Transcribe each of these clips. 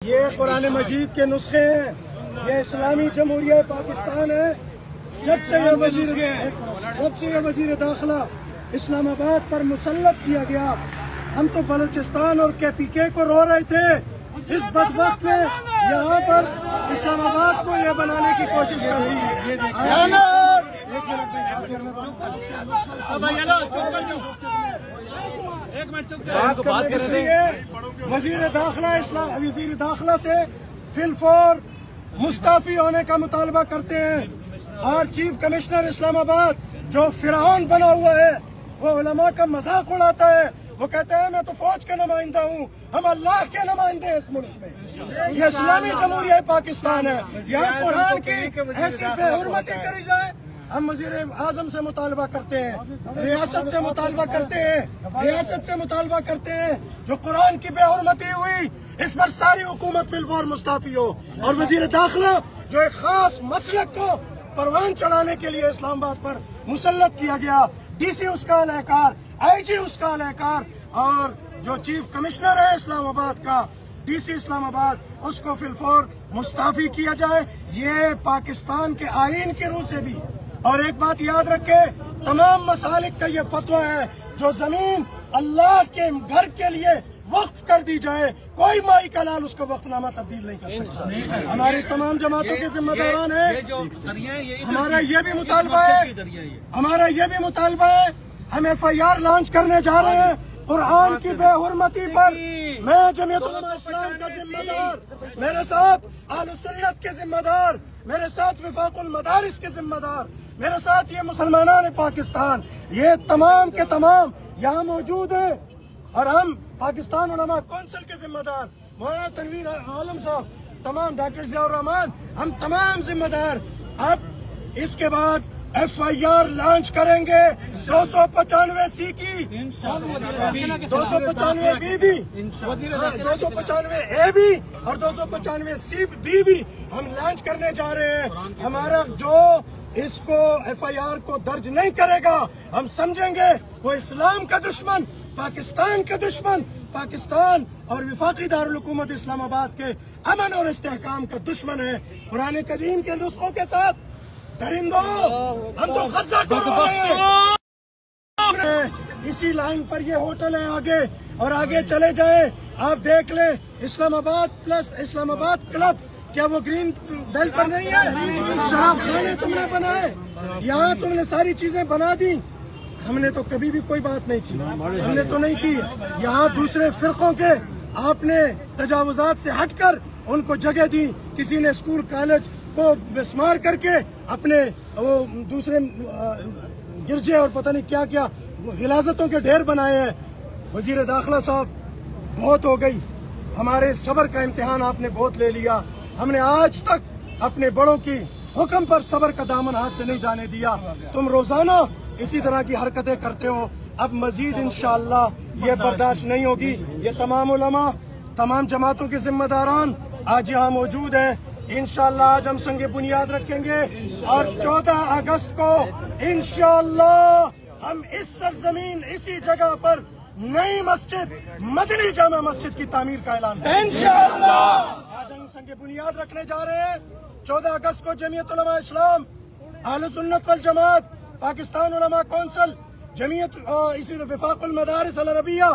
یہ قرآن مجید کے نسخے ہیں، یہ اسلامی جمہوریہ پاکستان ہے۔ جب سے یہ وزیر داخلہ اسلام آباد پر مسلط کیا گیا، ہم تو بلوچستان اور KPK کو رو رہے تھے۔ اس بدبخت نے یہاں پر اسلام آباد کو یہ بنانے کی کوشش کر رہی ہے۔ اس لیے وزیر داخلہ سے فی الفور مستعفی ہونے کا مطالبہ کرتے ہیں، اور چیف کمشنر اسلام آباد جو فرعون بنا ہوا ہے، وہ علماء کا مذاق اڑاتا ہے۔ وہ کہتے ہیں میں تو فوج کا نمائندہ ہوں، ہم اللہ کے نمائندے ہیں اس ملک میں۔ یہ اسلامی جمہوریہ پاکستان ہے، یہاں قرآن کی ایسی بے حرمتی کری جائے۔ ہم وزیر اعظم سے مطالبہ کرتے ہیں، ریاست سے مطالبہ کرتے ہیں، جو قرآن کی بے حرمتی ہوئی اس پر ساری حکومت بالفور مستعفی ہو، اور وزیر داخلہ جو ایک خاص مسلک کو پروان چڑھانے کے لیے اسلام آباد پر مسلط کیا گیا، DC اس کا اہلکار، IG اس کا اہلکار، اور جو چیف کمشنر ہے اسلام آباد کا، DC اسلام آباد، اس کو فی الفور مستعفی کیا جائے۔ یہ پاکستان کے آئین کی روح سے بھی، اور ایک بات یاد رکھے، تمام مسالک کا یہ فتویٰ ہے، جو زمین اللہ کے گھر کے لیے وقف کر دی جائے، کوئی مائی کا لال اس کا وقف نامہ تبدیل نہیں کر سکتا۔ ہماری تمام جماعتوں کے ذمہ داران ہیں، ہمارا یہ بھی مطالبہ ہے، ہم FIR لانچ کرنے جا رہے ہیں قرآن کی بے حرمتی پر۔ میں جمعیت علماء اسلام کا ذمہ دار، میرے ساتھ اہل سنت کے ذمہ دار، میرے ساتھ وفاق المدارس کے ذمہ دار، میرے ساتھ یہ مسلمانان پاکستان، یہ تمام کے تمام یہاں موجود ہیں، اور ہم پاکستان علماء کونسل کے ذمہ دار، مولانا تنویر عالم صاحب، تمام ڈاکٹر ضیاء الرحمان، ہم تمام ذمہ دار اب اس کے بعد FIR لانچ کریں گے 295C کی، 295B بھی، 295A بھی اور 295C بھی ہم لانچ کرنے جا رہے ہیں۔ ہمارا جو اس کو FIR کو درج نہیں کرے گا، ہم سمجھیں گے وہ اسلام کا دشمن، پاکستان کا دشمن، پاکستان اور وفاقی دارالحکومت اسلام آباد کے امن اور استحکام کا دشمن ہے۔ قرآن کریم کے نسخوں کے ساتھ درندوں، ہم تو غزہ کو رو رہے ہیں۔ اسی لائن پر یہ ہوٹل ہے آگے، اور آگے چلے جائیں، آپ دیکھ لیں اسلام آباد پلس اسلام آباد کلب، کیا وہ گرین بیلٹ پر نہیں ہے؟ شراب خانے تم نے بنائے، یہاں تم نے ساری چیزیں بنا دی، ہم نے تو کبھی بھی کوئی بات نہیں کی، ہم نے تو نہیں کی۔ یہاں دوسرے فرقوں کے آپ نے تجاوزات سے ہٹ کر ان کو جگہ دی، کسی نے اسکول کالج کو بسمار کر کے اپنے وہ دوسرے گرجے اور پتہ نہیں کیا کیا غلاظتوں کے ڈھیر بنائے ہیں۔ وزیر داخلہ صاحب، بہت ہو گئی، ہمارے صبر کا امتحان آپ نے بہت لے لیا۔ ہم نے آج تک اپنے بڑوں کی حکم پر صبر کا دامن ہاتھ سے نہیں جانے دیا، تم روزانہ اسی طرح کی حرکتیں کرتے ہو، اب مزید انشاءاللہ یہ برداشت نہیں ہوگی۔ یہ تمام علماء، تمام جماعتوں کے ذمہ داران آج یہاں موجود ہیں، انشاءاللہ آج ہم سنگ بنیاد رکھیں گے، اور 14 اگست کو انشاءاللہ ہم اس سرزمین، اسی جگہ پر نئی مسجد، مدنی جامع مسجد کی تعمیر کا اعلان کریں گے انشاءاللہ۔ آج ہم سنگ بنیاد رکھنے جا رہے ہیں۔ 14 اگست کو جمعیت علماء اسلام، اہل سنت والجماعت، پاکستان علماء کونسل، جمعیت اسی وفاق المدارس العربیہ،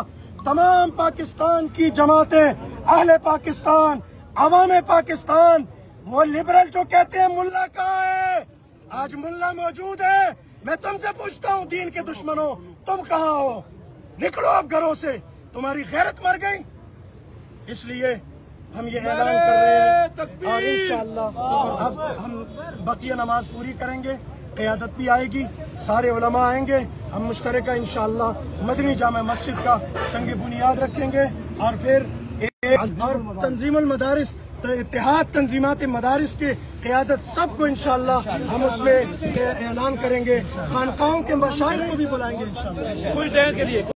تمام پاکستان کی جماعتیں، اہل پاکستان، عوام پاکستان، وہ لبرل جو کہتے ہیں ملا کہاں ہے، آج ملا موجود ہے۔ میں تم سے پوچھتا ہوں دین کے دشمنوں، تم کہاں ہو؟ نکلو اب گھروں سے، تمہاری غیرت مر گئی۔ اس لیے ہم یہ اعلان کر رہے ہیں، اور انشاءاللہ اب ہم بقیہ نماز پوری کریں گے، قیادت بھی آئے گی، سارے علماء آئیں گے، ہم مشترکہ انشاءاللہ مدنی جامع مسجد کا سنگ بنیاد رکھیں گے، اور پھر اور تنظیم المدارس، اتحاد تنظیمات مدارس کی قیادت سب کو انشاءاللہ ہم اس میں اعلان کریں گے، خانقاہوں کے مشائخ کو بھی بلائیں گے انشاءاللہ۔